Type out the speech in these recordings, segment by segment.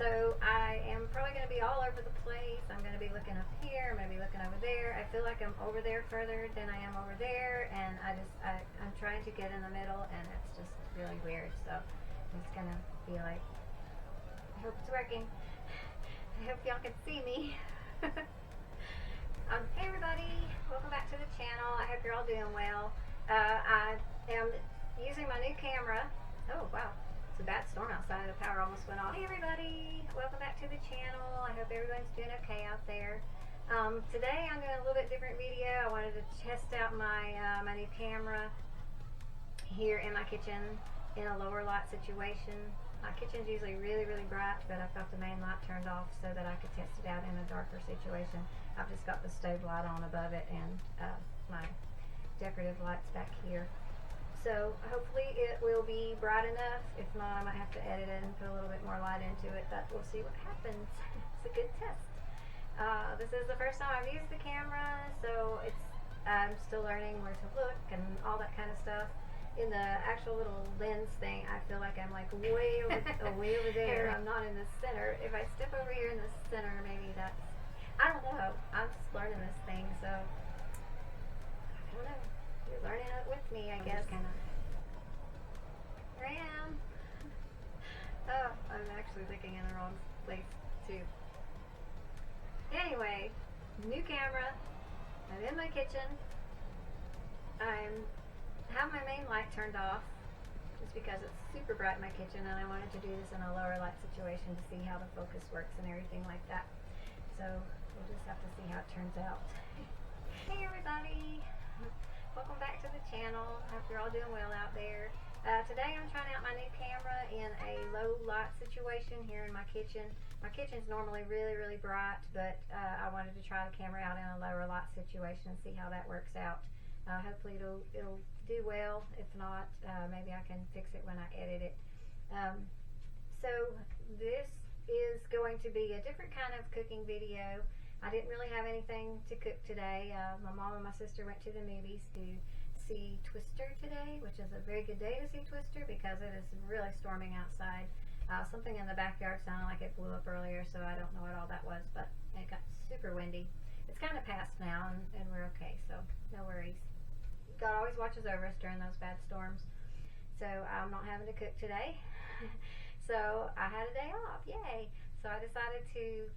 So I am probably going to be all over the place. I'm going to be looking up here. I'm going to be looking over there. I feel like I'm over there further than I am over there, and I'm trying to get in the middle, and it's just really weird. So I'm just going to be like, I hope it's working. I hope y'all can see me. Hey everybody, welcome back to the channel. I hope you're all doing well. I am using my new camera. Oh wow, it's a bad storm outside. The power almost went off. Hey everybody, welcome back to the channel. I hope everyone's doing okay out there. Today I'm doing a little bit different video. I wanted to test out my my new camera here in my kitchen in a lower light situation. My kitchen's usually really bright, but I've got the main light turned off so that I could test it out in a darker situation. I've just got the stove light on above it and my decorative lights back here. So hopefully it will be bright enough. If not, I might have to edit it and put a little bit more light into it, but we'll see what happens. It's a good test. This is the first time I've used the camera, so I'm still learning where to look and all that kind of stuff. In the actual little lens thing, I feel like I'm like way over there. I'm not in the center. If I step over here in the center, maybe that's, I don't know. I'm just learning this thing, so I don't know. You're learning it with me, I guess. Here I am. Oh, I'm actually looking in the wrong place too. Anyway, new camera. I'm in my kitchen. I have my main light turned off just because it's super bright in my kitchen, and I wanted to do this in a lower light situation to see how the focus works and everything like that. So we'll just have to see how it turns out. Hey everybody, welcome back to the channel. I hope you're all doing well out there. Today I'm trying out my new camera in a low light situation here in my kitchen. My kitchen's normally really bright, but I wanted to try the camera out in a lower light situation and see how that works out. Hopefully it'll do well. If not, maybe I can fix it when I edit it. So this is going to be a different kind of cooking video. I didn't really have anything to cook today. My mom and my sister went to the movies to see Twister today, which is a very good day to see Twister because it is really storming outside. Something in the backyard sounded like it blew up earlier, so I don't know what all that was, but it got super windy. It's kind of past now, and we're okay, so no worries. God always watches over us during those bad storms. So I'm not having to cook today. So I had a day off, yay. So I decided to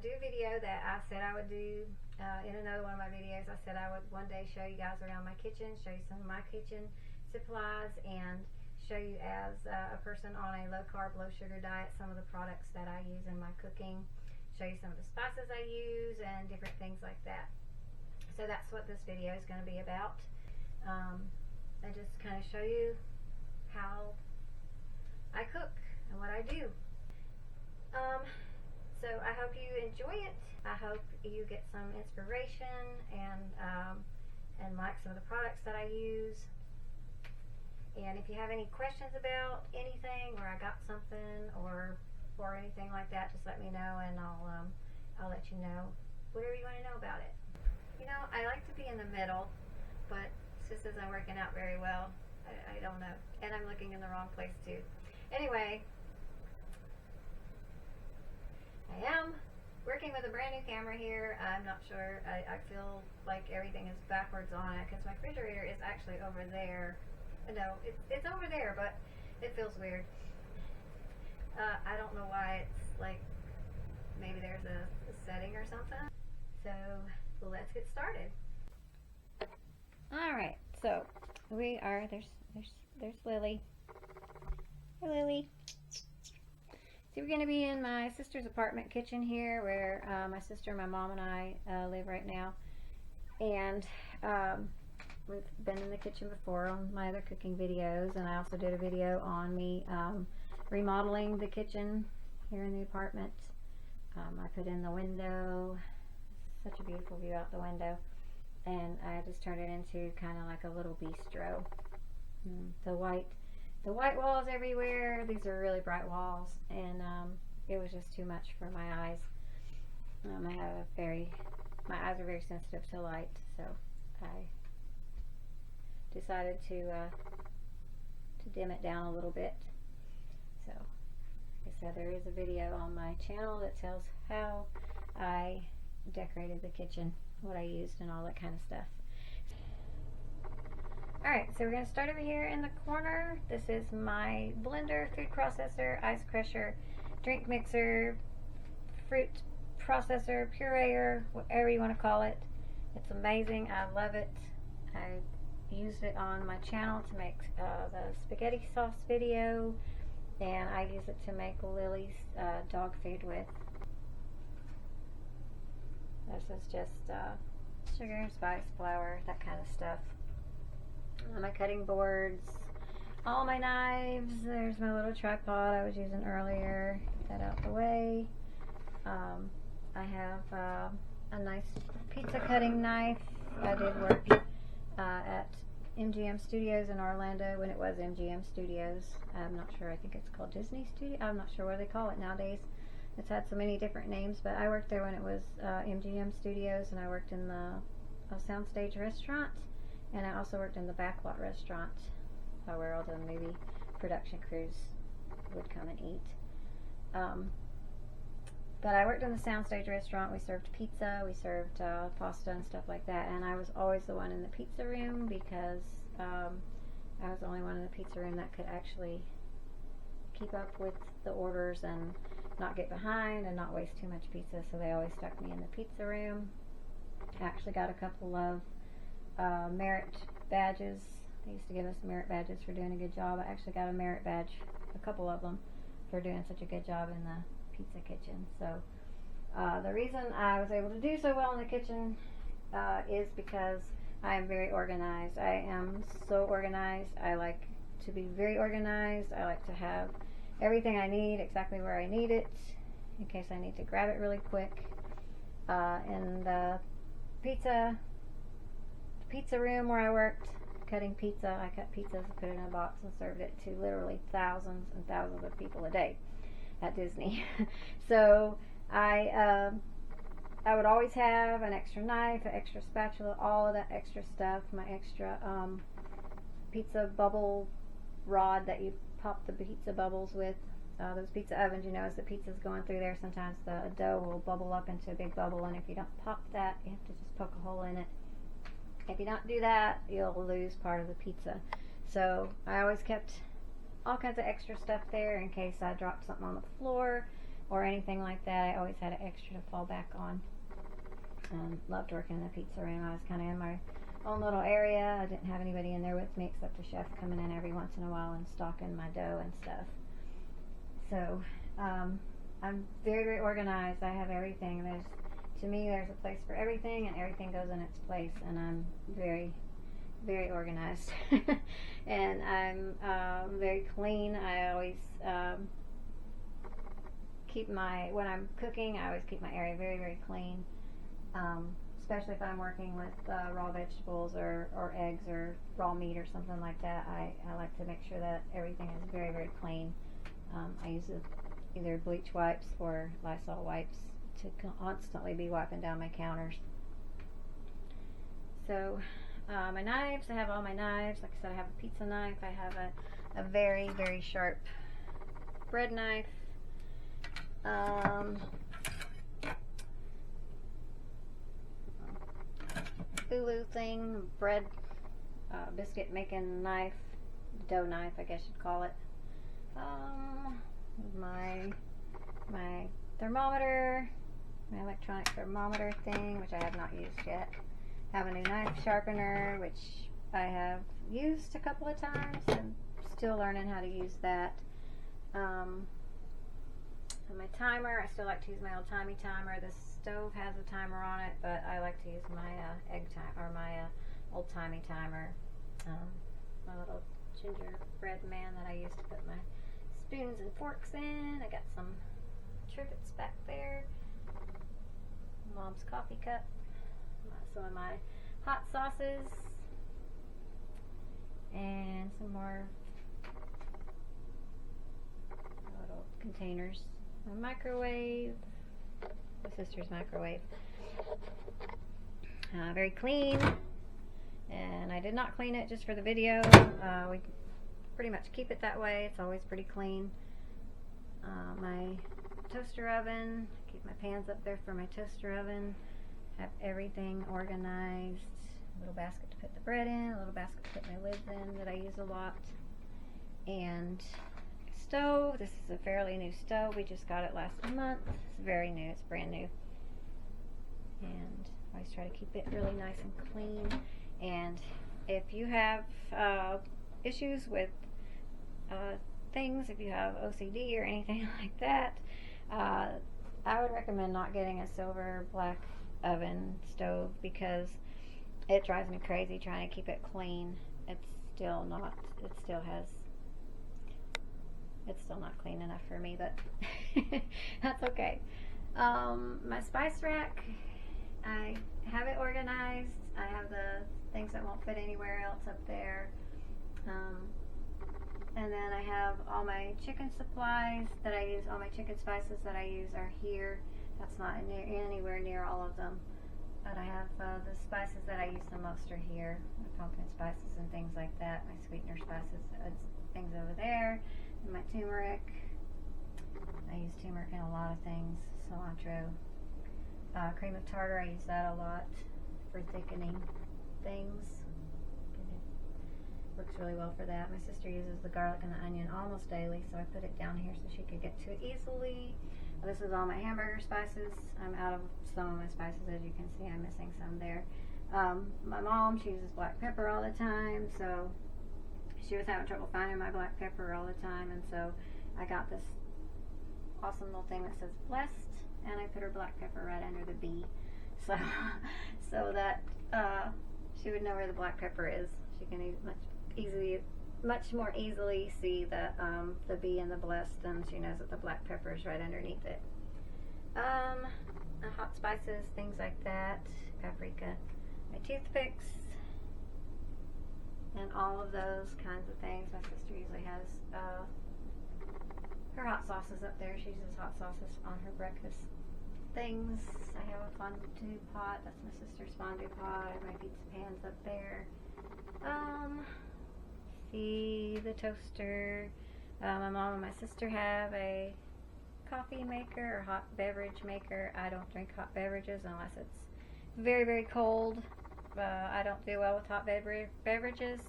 do a video that I said I would do in another one of my videos. I said I would one day show you guys around my kitchen, show you some of my kitchen supplies, and show you as a person on a low carb, low sugar diet, some of the products that I use in my cooking, show you some of the spices I use and different things like that. So that's what this video is going to be about. I just kind of show you how I cook and what I do. So I hope you enjoy it. I hope you get some inspiration and like some of the products that I use. And if you have any questions about anything, or I got something, or anything like that, just let me know, and I'll let you know whatever you want to know about it. You know, I like to be in the middle, but this isn't working out very well. I don't know. And I'm looking in the wrong place too. Anyway, I am working with a brand new camera here. I'm not sure. I feel like everything is backwards on it because my refrigerator is actually over there. No, it's over there, but it feels weird. I don't know why it's like, maybe there's a setting or something. So let's get started. Alright, so we are, there's Lily. Hi Lily. So we're going to be in my sister's apartment kitchen here where my sister, my mom, and I live right now. And we've been in the kitchen before on my other cooking videos, and I also did a video on me remodeling the kitchen here in the apartment. I put in the window, such a beautiful view out the window. And I just turned it into kind of like a little bistro. The white walls everywhere. These are really bright walls, and it was just too much for my eyes. My eyes are very sensitive to light, so I decided to dim it down a little bit. So So there is a video on my channel that tells how I decorated the kitchen, what I used and all that kind of stuff. Alright, so we're going to start over here in the corner. This is my blender, food processor, ice crusher, drink mixer, fruit processor, pureer, whatever you want to call it. It's amazing. I love it. I used it on my channel to make the spaghetti sauce video, and I use it to make Lily's dog food with. This is just sugar and spice, flour, that kind of stuff. My cutting boards, all my knives. There's my little tripod I was using earlier. Get that out the way. I have a nice pizza cutting knife. I did work at MGM Studios in Orlando when it was MGM Studios. I'm not sure. I think it's called Disney Studio. I'm not sure what they call it nowadays. It's had so many different names, but I worked there when it was MGM Studios, and I worked in the soundstage restaurant, and I also worked in the backlot restaurant where all the movie production crews would come and eat. But I worked in the soundstage restaurant. We served pizza, we served pasta and stuff like that, and I was always the one in the pizza room because I was the only one in the pizza room that could actually keep up with the orders and not get behind and not waste too much pizza, so they always stuck me in the pizza room. I actually got a couple of merit badges. They used to give us merit badges for doing a good job. I actually got a merit badge, a couple of them, for doing such a good job in the pizza kitchen. So the reason I was able to do so well in the kitchen is because I am very organized. I am so organized. I like to be very organized. I like to have everything I need exactly where I need it in case I need to grab it really quick. In the pizza room where I worked cutting pizza, I cut pizzas, put it in a box, and served it to literally thousands and thousands of people a day at Disney. So I would always have an extra knife, an extra spatula, all of that extra stuff, my extra pizza bubble rod that you pop the pizza bubbles with. Those pizza ovens, you know, as the pizza's going through there, sometimes the dough will bubble up into a big bubble, and if you don't pop that, you have to just poke a hole in it. If you don't do that, you'll lose part of the pizza. So I always kept all kinds of extra stuff there in case I dropped something on the floor or anything like that. I always had an extra to fall back on. Loved working in the pizza room. I was kind of in my own little area. I didn't have anybody in there with me except the chef coming in every once in a while and stocking my dough and stuff. So I'm very, very organized. I have everything. To me, there's a place for everything, and everything goes in its place, and I'm very, very organized. And I'm very clean. I always when I'm cooking, I always keep my area very, very clean, especially if I'm working with raw vegetables or eggs or raw meat or something like that. I like to make sure that everything is very, very clean. I use either bleach wipes or Lysol wipes to constantly be wiping down my counters. So my knives, I have all my knives. Like I said, I have a pizza knife. I have a very, very sharp bread knife. Ulu thing, bread, biscuit making knife, dough knife, I guess you'd call it. My thermometer, my electronic thermometer thing, which I have not used yet. Have a new knife sharpener, which I have used a couple of times and still learning how to use that. And my timer, I still like to use my old-timey timer. The stove has a timer on it, but I like to use my egg time or my old-timey timer. My little gingerbread man that I used to put my spoons and forks in. I got some trivets back there. Mom's coffee cup. Some of my hot sauces. And some more little containers. A microwave. My sister's microwave. Very clean. And I did not clean it just for the video. We pretty much keep it that way. It's always pretty clean. my toaster oven. Keep my pans up there for my toaster oven. Have everything organized. A little basket to put the bread in, a little basket to put my lids in that I use a lot. And stove. This is a fairly new stove. We just got it last month. It's very new. It's brand new. And I always try to keep it really nice and clean. And if you have issues with things, if you have OCD or anything like that, I would recommend not getting a silver black oven stove, because it drives me crazy trying to keep it clean. It's still not clean enough for me, but that's okay. My spice rack, I have it organized. I have the things that won't fit anywhere else up there. And then I have all my chicken supplies that I use, all my chicken spices that I use are here. That's not anywhere near all of them. But I have the spices that I use the most are here. My pumpkin spices and things like that. My sweetener spices, things over there. And my turmeric. I use turmeric in a lot of things. Cilantro. Cream of tartar, I use that a lot for thickening things. Works really well for that. My sister uses the garlic and the onion almost daily, so I put it down here so she could get to it easily. This is all my hamburger spices. I'm out of some of my spices, as you can see. I'm missing some there. My mom, she uses black pepper all the time, so she was having trouble finding my black pepper all the time, and so I got this awesome little thing that says blessed, and I put her black pepper right under the B, so that she would know where the black pepper is. She can much more easily see the B and the blessed, and she knows that the black pepper is right underneath it. Hot spices, things like that, paprika, my toothpicks, and all of those kinds of things. My sister usually has her hot sauces up there. She uses hot sauces on her breakfast things. I have a fondue pot. That's my sister's fondue pot. I have my pizza pans up there. See, the toaster. My mom and my sister have a coffee maker or hot beverage maker. I don't drink hot beverages unless it's very, very cold. I don't do well with hot beverages.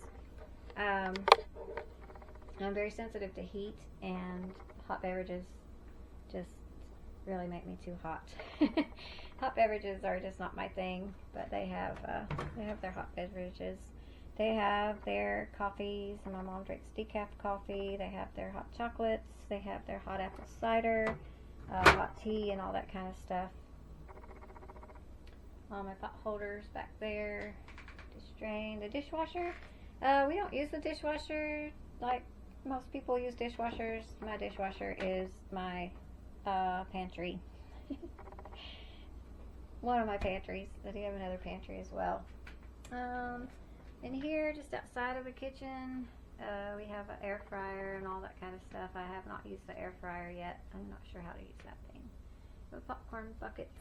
I'm very sensitive to heat, and hot beverages just really make me too hot. Hot beverages are just not my thing, but they have their hot beverages. They have their coffees, and my mom drinks decaf coffee. They have their hot chocolates. They have their hot apple cider, hot tea, and all that kind of stuff. All my pot holders back there. Dish drain. The dishwasher. We don't use the dishwasher like most people use dishwashers. My dishwasher is my pantry. One of my pantries. I do have another pantry as well. In here, just outside of the kitchen, we have an air fryer and all that kind of stuff. I have not used the air fryer yet. I'm not sure how to use that thing. The popcorn buckets,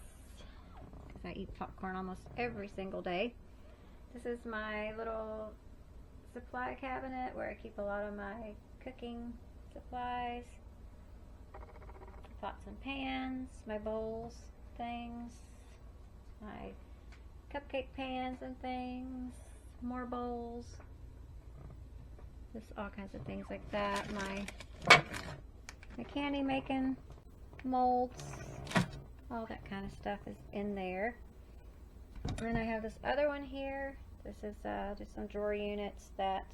because I eat popcorn almost every single day. This is my little supply cabinet where I keep a lot of my cooking supplies. Pots and pans, my bowls, things, my cupcake pans and things. More bowls, just all kinds of things like that. My candy making molds, all that kind of stuff is in there. And then I have this other one here. This is just some drawer units that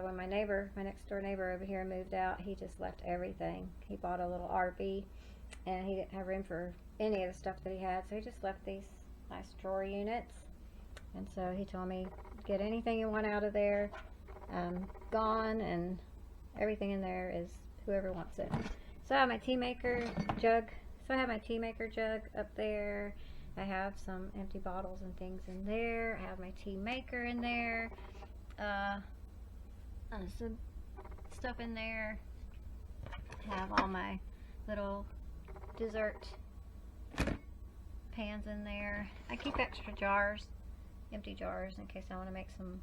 when my next door neighbor over here moved out, he just left everything. He bought a little RV, and he didn't have room for any of the stuff that he had, so he just left these nice drawer units. And so he told me, get anything you want out of there. Gone, and everything in there is whoever wants it. So I have my tea maker jug. Up there. I have some empty bottles and things in there. I have my tea maker in there. Some stuff in there. I have all my little dessert pans in there. I keep extra jars. Empty jars in case I want to make some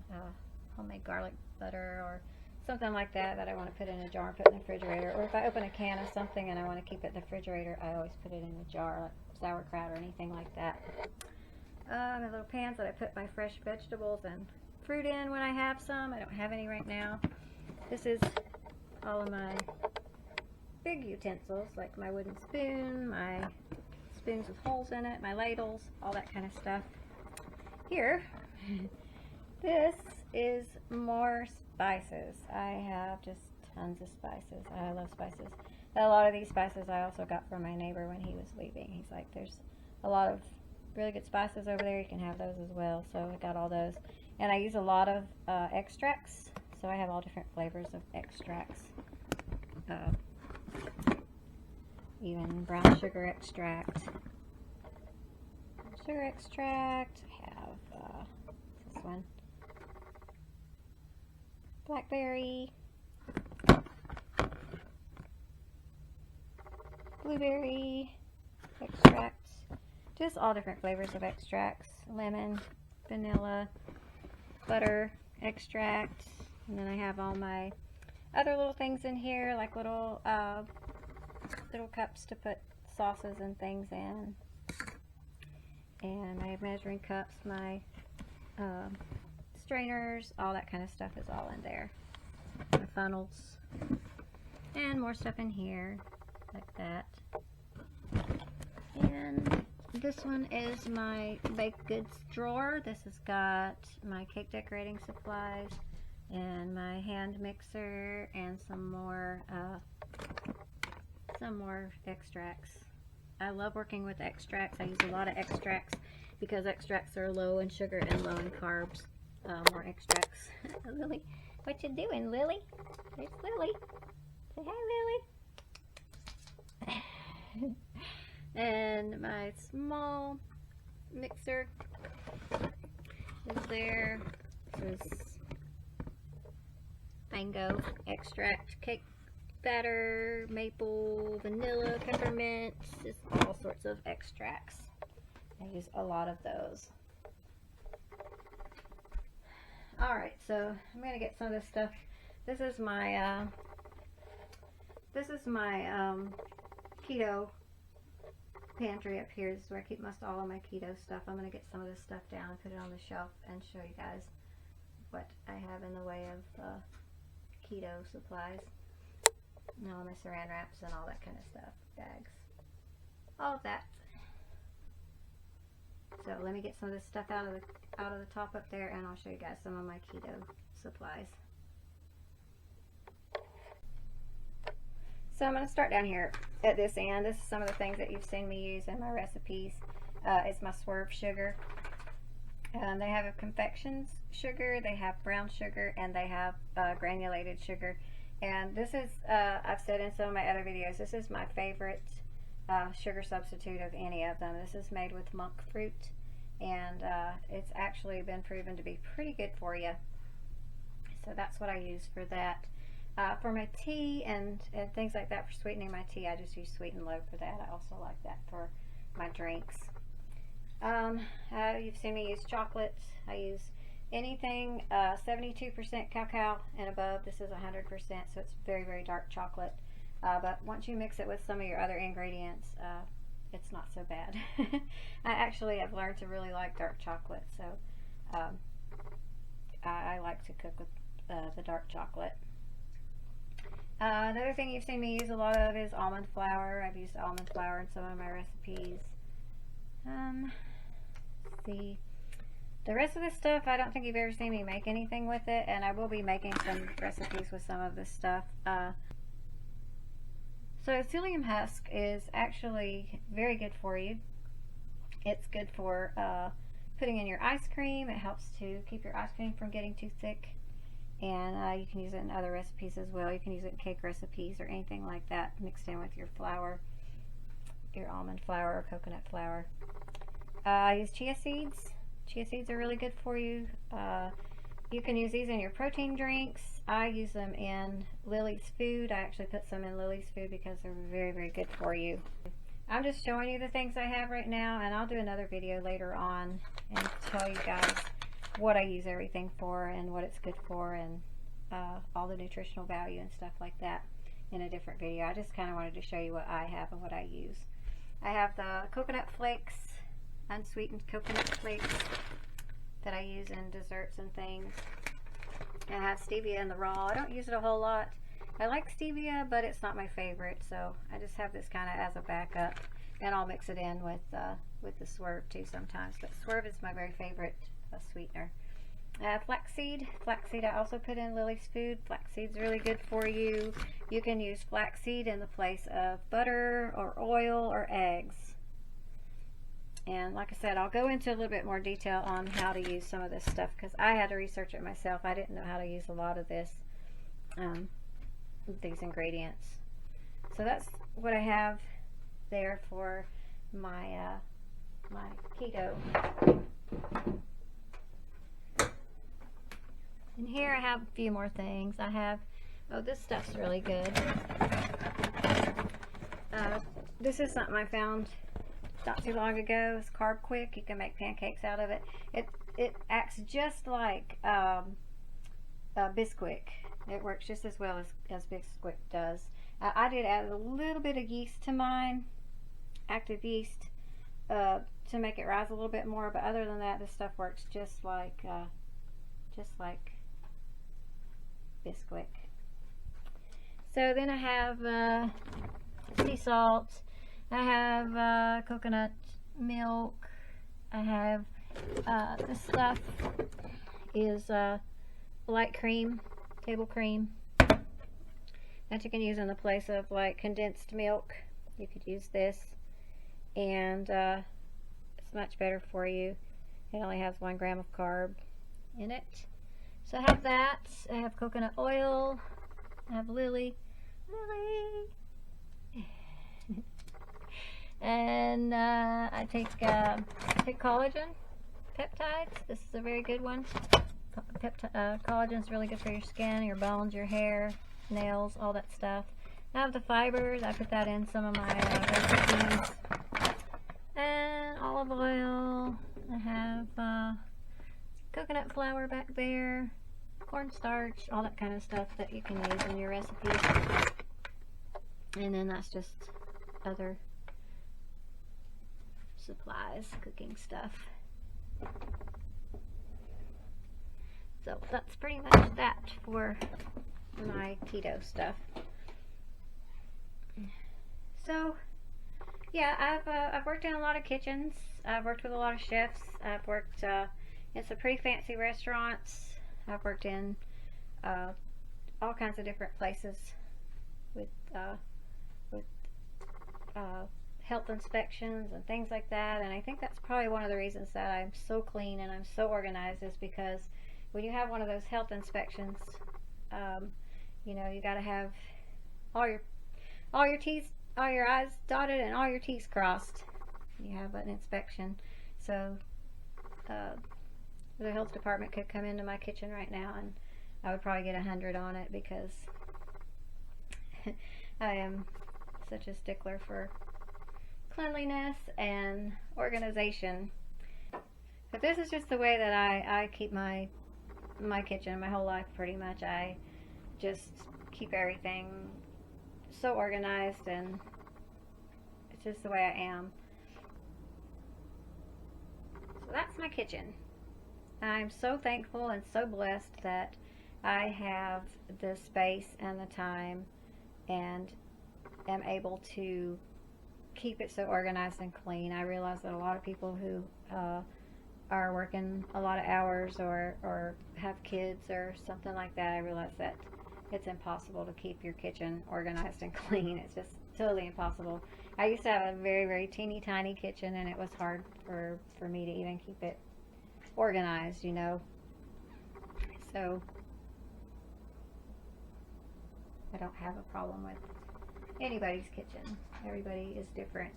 homemade garlic butter or something like that that I want to put in a jar and put in the refrigerator. Or if I open a can of something and I want to keep it in the refrigerator, I always put it in a jar, like sauerkraut or anything like that. My little pans that I put my fresh vegetables and fruit in when I have some. I don't have any right now. This is all of my big utensils, like my wooden spoon, my spoons with holes in it, my ladles, all that kind of stuff. Here, this is more spices. I have just tons of spices. I love spices. A lot of these spices I also got from my neighbor when he was leaving. He's like, there's a lot of really good spices over there. You can have those as well. So I got all those. And I use a lot of extracts. So I have all different flavors of extracts. Even brown sugar extract. Sugar extract. I have this one. Blackberry. Blueberry extract. Just all different flavors of extracts. Lemon, vanilla, butter extract. And then I have all my other little things in here, like little cups to put sauces and things in. And my measuring cups, my strainers, all that kind of stuff is all in there. My funnels. And more stuff in here, like that. And this one is my baked goods drawer. This has got my cake decorating supplies and my hand mixer and some more extracts. I love working with extracts. I use a lot of extracts because extracts are low in sugar and low in carbs. More extracts. Lily, what you doing, Lily? There's Lily. Say hi, Lily. And my small mixer is there. This is mango extract, cake batter, maple, vanilla, peppermint, just all sorts of extracts. I use a lot of those. Alright, so I'm going to get some of this stuff. This is my keto pantry up here. This is where I keep most all of my keto stuff. I'm going to get some of this stuff down and put it on the shelf and show you guys what I have in the way of keto supplies. And all my saran wraps and all that kind of stuff. Bags. All of that. So let me get some of this stuff out of the top up there, and I'll show you guys some of my keto supplies. So I'm going to start down here at this end. This is some of the things that you've seen me use in my recipes. It's my swerve sugar. They have a confections sugar, they have brown sugar, and they have granulated sugar. And this is, I've said in some of my other videos, this is my favorite sugar substitute of any of them. This is made with monk fruit, and it's actually been proven to be pretty good for you. So that's what I use for that. For my tea and things like that, for sweetening my tea, I just use Sweet and Low for that. I also like that for my drinks. You've seen me use chocolate. I use anything 72% cacao and above. This is 100%, so it's very, very dark chocolate. But once you mix it with some of your other ingredients, it's not so bad. I actually have learned to really like dark chocolate, so I like to cook with the dark chocolate. Another thing you've seen me use a lot of is almond flour. I've used almond flour in some of my recipes. Let's see. The rest of this stuff, I don't think you've ever seen me make anything with it, and I will be making some recipes with some of this stuff. So psyllium husk is actually very good for you. It's good for putting in your ice cream. It helps to keep your ice cream from getting too thick. And you can use it in other recipes as well. You can use it in cake recipes or anything like that mixed in with your flour, your almond flour or coconut flour. I use chia seeds. Chia seeds are really good for you. You can use these in your protein drinks. I use them in Lily's food. I actually put some in Lily's food because they're very, very good for you. I'm just showing you the things I have right now, and I'll do another video later on and tell you guys what I use everything for and what it's good for and all the nutritional value and stuff like that in a different video. I just kind of wanted to show you what I have and what I use. I have the coconut flakes, unsweetened coconut flakes that I use in desserts and things. And I have stevia in the raw. I don't use it a whole lot. I like stevia, but it's not my favorite, so I just have this kind of as a backup, and I'll mix it in with the Swerve too sometimes. But Swerve is my very favorite sweetener. Flaxseed. Flaxseed I also put in Lily's food. Flaxseed's really good for you. You can use flaxseed in the place of butter or oil or eggs. And like I said, I'll go into a little bit more detail on how to use some of this stuff because I had to research it myself. I didn't know how to use a lot of this, these ingredients. So that's what I have there for my my keto. And here I have a few more things. I have, oh, this stuff's really good. This is something I found not too long ago. It's Carb Quick. You can make pancakes out of it. It acts just like Bisquick. It works just as well as Bisquick does. I did add a little bit of yeast to mine, active yeast, to make it rise a little bit more. But other than that, this stuff works just like Bisquick. So then I have sea salt. I have coconut milk. I have this stuff is light cream, table cream, that you can use in the place of like condensed milk. You could use this, and it's much better for you. It only has 1 gram of carb in it. So I have that. I have coconut oil. I have Lily. And I take collagen peptides. This is a very good one. Collagen is really good for your skin, your bones, your hair, nails, all that stuff. I have the fibers. I put that in some of my recipes. And olive oil. I have coconut flour back there, cornstarch, all that kind of stuff that you can use in your recipes. And then that's just other supplies, cooking stuff. So that's pretty much that for my keto stuff. So yeah, I've worked in a lot of kitchens. I've worked with a lot of chefs. I've worked in some pretty fancy restaurants. I've worked in all kinds of different places with health inspections and things like that. And I think that's probably one of the reasons that I'm so clean and I'm so organized, is because when you have one of those health inspections, you know, you got to have all your T's, all your I's dotted and all your T's crossed. You have an inspection. So the health department could come into my kitchen right now and I would probably get 100 on it, because I am such a stickler for cleanliness and organization. But this is just the way that I keep my kitchen my whole life pretty much. I just keep everything so organized, and it's just the way I am. So that's my kitchen. I'm so thankful and so blessed that I have the space and the time and am able to keep it so organized and clean. I realize that a lot of people who are working a lot of hours or have kids or something like that, I realize that it's impossible to keep your kitchen organized and clean. It's just totally impossible. I used to have a very, very teeny tiny kitchen, and it was hard for me to even keep it organized, you know. So I don't have a problem with anybody's kitchen. Everybody is different.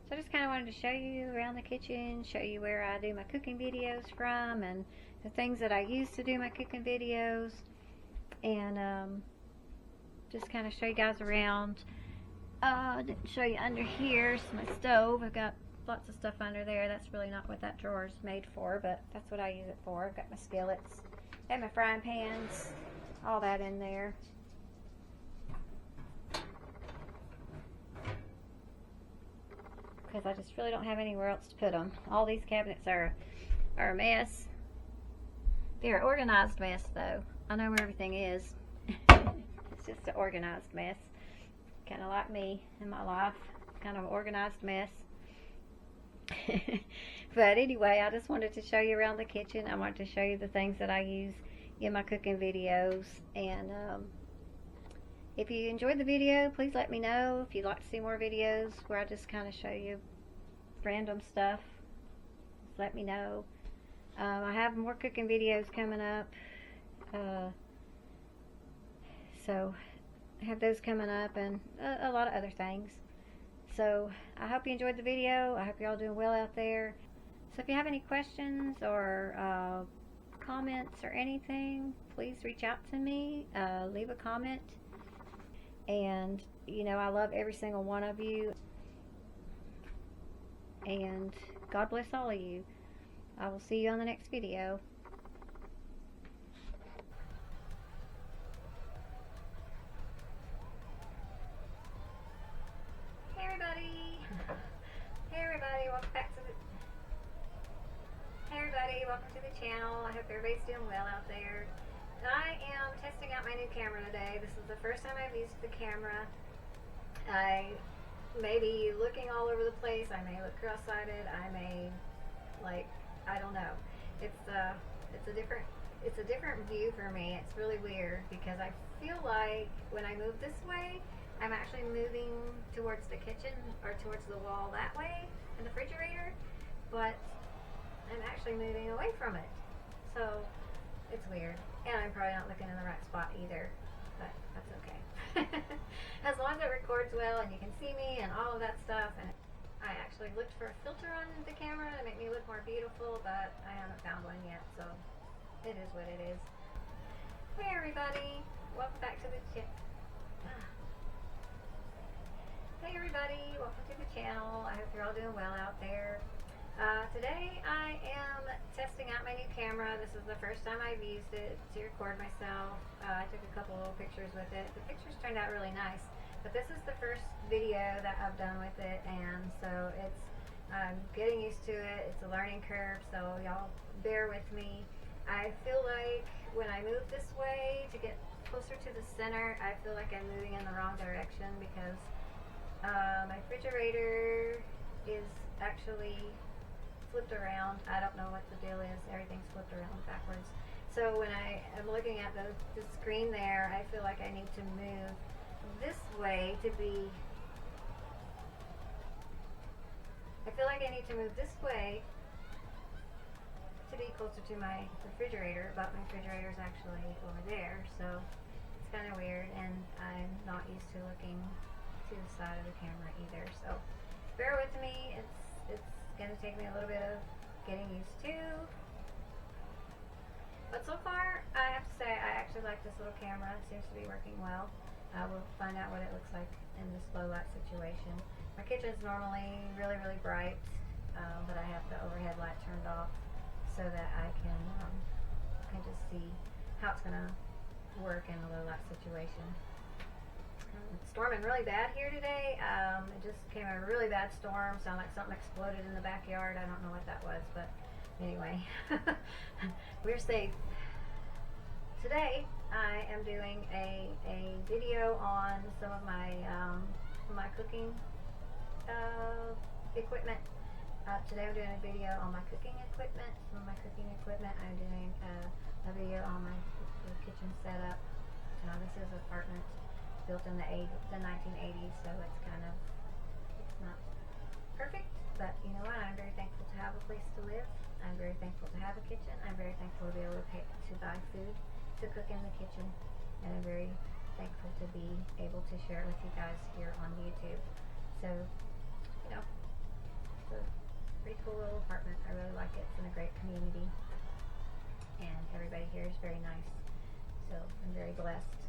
So I just kind of wanted to show you around the kitchen, show you where I do my cooking videos from, and the things that I use to do my cooking videos, and just kind of show you guys around. Didn't show you under here. It's my stove. I've got lots of stuff under there. That's really not what that drawer is made for, but that's what I use it for. I've got my skillets and my frying pans, all that in there. Because I just really don't have anywhere else to put them. All these cabinets are a mess. They're an organized mess, though. I know where everything is. It's just an organized mess. Kind of like me in my life. Kind of an organized mess. But anyway, I just wanted to show you around the kitchen. I wanted to show you the things that I use in my cooking videos. And if you enjoyed the video, please let me know. If you'd like to see more videos where I just kind of show you random stuff, just let me know. I have more cooking videos coming up. So I have those coming up, and a lot of other things. So I hope you enjoyed the video. I hope you're all doing well out there. So if you have any questions or comments or anything, please reach out to me. Leave a comment. And, you know, I love every single one of you. And God bless all of you. I will see you on the next video. Welcome to the channel. I hope everybody's doing well out there. I am testing out my new camera today. This is the first time I've used the camera. I may be looking all over the place. I may look cross-sided. I may, I don't know. It's a different view for me. It's really weird because I feel like when I move this way, I'm actually moving towards the kitchen or towards the wall that way in the refrigerator, but I'm actually moving away from it. So it's weird. And I'm probably not looking in the right spot either, but that's okay. As long as it records well and you can see me and all of that stuff. And I actually looked for a filter on the camera to make me look more beautiful, but I haven't found one yet, so it is what it is. Hey everybody, welcome back to the channel. Hey everybody, welcome to the channel. I hope you're all doing well out there. Today I am testing out my new camera. This is the first time I've used it to record myself. I took a couple little pictures with it. The pictures turned out really nice, but this is the first video that I've done with it, and so I'm getting used to it. It's a learning curve, so y'all bear with me. I feel like when I move this way to get closer to the center, I feel like I'm moving in the wrong direction because my refrigerator is actually flipped around. I don't know what the deal is. Everything's flipped around backwards. So when I am looking at the screen there, I feel like I need to move this way to be... I feel like I need to move this way to be closer to my refrigerator, but my refrigerator is actually over there, so it's kind of weird, and I'm not used to looking to the side of the camera either, so bear with me. It's going to take me a little bit of getting used to, but so far I have to say I actually like this little camera. It seems to be working well. We'll find out what it looks like in this low light situation. My kitchen's normally really bright, but I have the overhead light turned off so that I can just see how it's going to work in a low light situation. It's storming really bad here today. It just came a really bad storm. Sounded like something exploded in the backyard. I don't know what that was, but anyway, we're safe. Today I am doing a video on some of my cooking equipment. Today I'm doing a video on my cooking equipment. Some of my cooking equipment. I'm doing a video on my kitchen setup. This is an apartment built in the 1980s, so it's not perfect, but you know what, I'm very thankful to have a place to live. I'm very thankful to have a kitchen. I'm very thankful to be able to buy food to cook in the kitchen, and I'm very thankful to be able to share it with you guys here on YouTube. So, you know, it's a pretty cool little apartment. I really like it. It's in a great community, and everybody here is very nice, so I'm very blessed.